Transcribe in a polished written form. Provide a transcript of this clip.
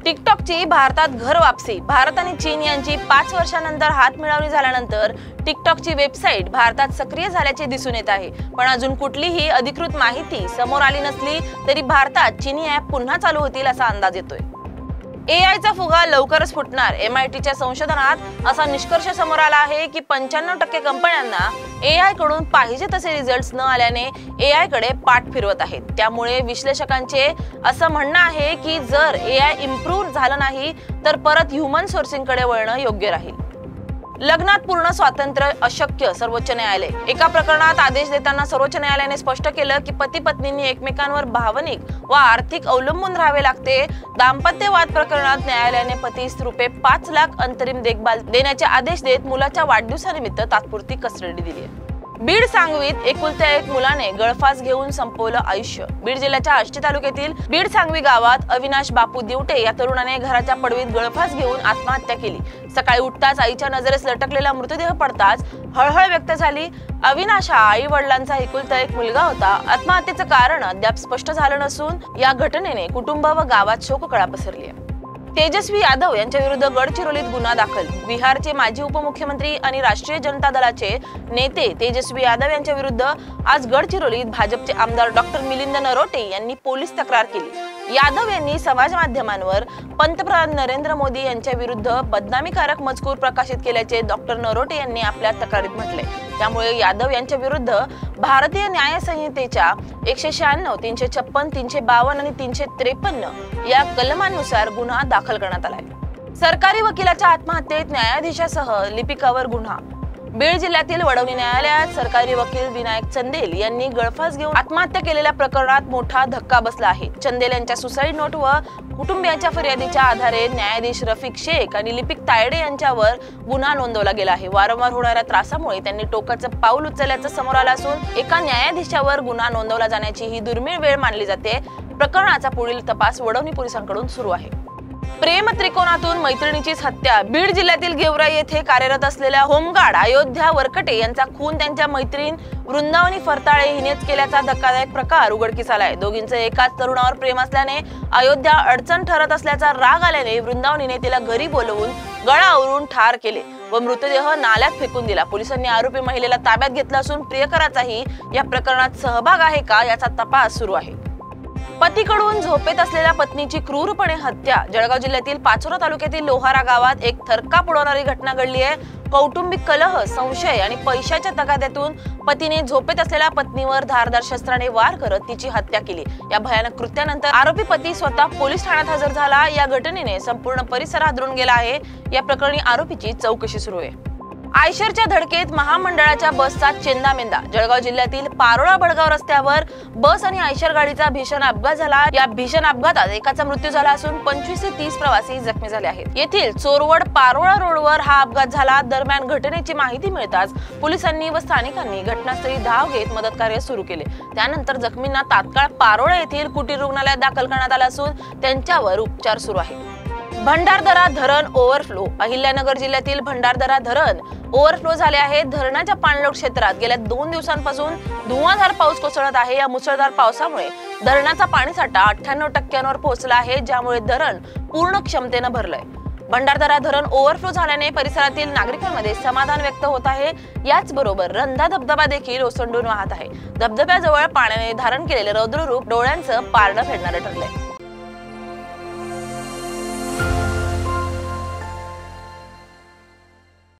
टिकटॉकची भारतात घर वापसी। भारत आणि चीन यांची 5 वर्षांनंतर हातमिळवणी झाल्यानंतर टिकटॉकची वेबसाईट भारतात सक्रिय झाल्याचे दिसून येत आहे। पण अजून कुठलीही अधिकृत माहिती समोर आली नसली तरी भारतात चीनी ॲप पुन्हा चालू होतील असा अंदाज येतोय। एआयचा फुगा लवकरच फुटणार। MITच्या संशोधनात असा निष्कर्ष समोर आला आहे की 95% कंपन्यांना एआय कडून पाहिजे तसे रिझल्ट्स न आल्याने एआय कडे पाठ फिरवत आहेत। त्यामुळे विश्लेषकांचे असं म्हणणं आहे की जर एआय इम्प्रूव्ह झालं नाही तर परत ह्यूमन सोर्सिंग कडे वळणं योग्य राहील। लग्नात पूर्ण स्वातंत्र्य अशक्य, सर्वोच्च न्यायालय। एका प्रकरणात आदेश देताना सर्वोच्च न्यायालयाने स्पष्ट केलं की पती पत्नींनी एकमेकांवर भावनिक व आर्थिक अवलंबून राहावे लागते। दाम्पत्य वाद प्रकरणात न्यायालयाने पतीस रुपये 5 लाख अंतरिम देखभाल देण्याचे आदेश देत मुलाच्या वाढदिवसानिमित्त तात्पुरती कस्टडी दिली आहे। बीड सांगवीत एकुलत्या एक मुलाने गळफास घेऊन संपवलं आयुष्य। बीड जिल्ह्याच्या आष्टी तालुक्यातील बीड सांगवी गावात अविनाश बापू दिवटे या तरुणाने घराच्या पडवीत गळफास घेऊन आत्महत्या केली। सकाळी उठताच आईच्या नजरेस लटकलेला मृतदेह पडताच हळहळ व्यक्त झाली। अविनाश हा आई वडिलांचा एकुलता एक मुलगा होता। आत्महत्येचं कारण अद्याप स्पष्ट झालं नसून या घटनेने कुटुंब व गावात शोककळा पसरली आहे। तेजस्वी यादव यांच्या विरुद्ध गडचिरोलीत गुन्हा दाखल। बिहारचे माजी उपमुख्यमंत्री आणि राष्ट्रीय जनता दलाचे नेते तेजस्वी यादव यांच्या विरुद्ध आज गडचिरोलीत भाजपचे आमदार डॉक्टर मिलिंद नरोटे यांनी पोलीस तक्रार केली। यादव यांनी समाज माध्यमांवर पंतप्रधान नरेंद्र मोदी यांच्या विरुद्ध बदनामीकारक मजकूर प्रकाशित केल्याचे डॉक्टर नरोटे यांनी आपल्या तक्रारीत म्हटले। त्यामुळे यादव यांच्या विरुद्ध भारतीय न्याय संहितेच्या 196, 356, 352 आणि 353 या कलमांनुसार गुन्हा दाखल करण्यात आलाय। सरकारी वकिलाच्या आत्महत्येत न्यायाधीशासह लिपिकावर गुन्हा। बीड जिल्ह्यातील वडवणी न्यायालयात सरकारी वकील विनायक चंदेल यांनी गळफास घेऊन आत्महत्या केलेल्या प्रकरणात मोठा धक्का बसला आहे। चंदेल यांच्या सुसाईड नोट व कुटुंबियांच्या फरियादीच्या आधारे न्यायाधीश रफिक शेख आणि लिपिक तायडे यांच्यावर गुन्हा नोंदवला गेला आहे। वारंवार होणाऱ्या त्रासामुळे त्यांनी टोकाचं पाऊल उचलल्याचं समोर आलं असून एका न्यायाधीशावर गुन्हा नोंदवला जाण्याची ही दुर्मिळ वेळ मानली जाते। प्रकरणाचा पुढील तपास वडवणी पोलिसांकडून सुरू आहे। प्रेम त्रिकोणातून मैत्रिणीचीच हत्या। बीड जिल्ह्यातील गेवराई येथे कार्यरत असलेल्या होमगार्ड अयोध्या वरकटे यांचा खून त्यांच्या मैत्रीण वृंदावनी फरताळे हिनेच केल्याचा धक्कादायक प्रकार उघडकीस आलाय। दोघींचं एकाच तरुणावर प्रेम असल्याने अयोध्या अडचण ठरत असल्याचा राग आल्याने वृंदावनीने तिला घरी बोलवून गळा आवरून ठार केले व मृतदेह नाल्यात फेकून दिला। पोलिसांनी आरोपी महिलेला ताब्यात घेतलं असून प्रियकराचाही या प्रकरणात सहभाग आहे का याचा तपास सुरू आहे। पतीकडून झोपेत असलेल्या पत्नीची क्रूरपणे हत्या। जळगाव जिल्ह्यातील पाचोरा तालुक्यातील लोहारा गावात एक थरकाप उडवणारी घटना घडली आहे। कौटुंबिक कलह, संशय आणि पैशाच्या तगाद्यातून पतीने झोपेत असलेल्या पत्नीवर धारदार शस्त्राने वार करत तिची हत्या केली। या भयानक कृत्यानंतर आरोपी पती स्वतः पोलीस ठाण्यात हजर झाला। या घटनेने संपूर्ण परिसर हादरून गेला आहे। या प्रकरणी आरोपीची चौकशी सुरू आहे। आयशरच्या धडकेत महामंडळाच्या बसचा चेंदामेंदा। जळगाव जिल्ह्यातील पारोळा बडगाव रस्त्यावर बस आणि आयशर गाडीचा भीषण अपघात झाला। या भीषण अपघातात एकाचा मृत्यू झाला असून 25 ते 30 प्रवासी जखमी झाले आहेत। येथील चोरवड पारोळा रोडवर हा अपघात झाला। दरम्यान घटनेची माहिती मिळताच पोलिसांनी व स्थानिकांनी घटनास्थळी धाव घेत मदत कार्य सुरू केले। त्यानंतर जखमींना तात्काळ पारोळा येथील कुटीर रुग्णालयात दाखल करण्यात आलं असून त्यांच्यावर उपचार सुरू आहेत। भंडारदरा धरण ओव्हरफ्लो। अहिल्यानगर जिल्ह्यातील भंडारदरा धरण ओव्हरफ्लो झाले आहे। धरणाच्या पाणलोट क्षेत्रात गेल्या 2 दिवसांपासून धुवांधार पाऊस कोसळत आहे। या मुसळधार पावसामुळे धरणाचा पाणीसाठा 98% पोहोचला आहे, ज्यामुळे धरण पूर्ण क्षमतेनं भरलंय। भंडारदरा धरण ओव्हरफ्लो झाल्याने परिसरातील नागरिकांमध्ये समाधान व्यक्त होत आहे। याचबरोबर रंधा धबधबा देखील ओसंडून वाहत आहे। धबधब्याजवळ पाण्याने धारण केलेले रौद्ररूप डोळ्यांचं पारणं फेडणारं ठरलंय।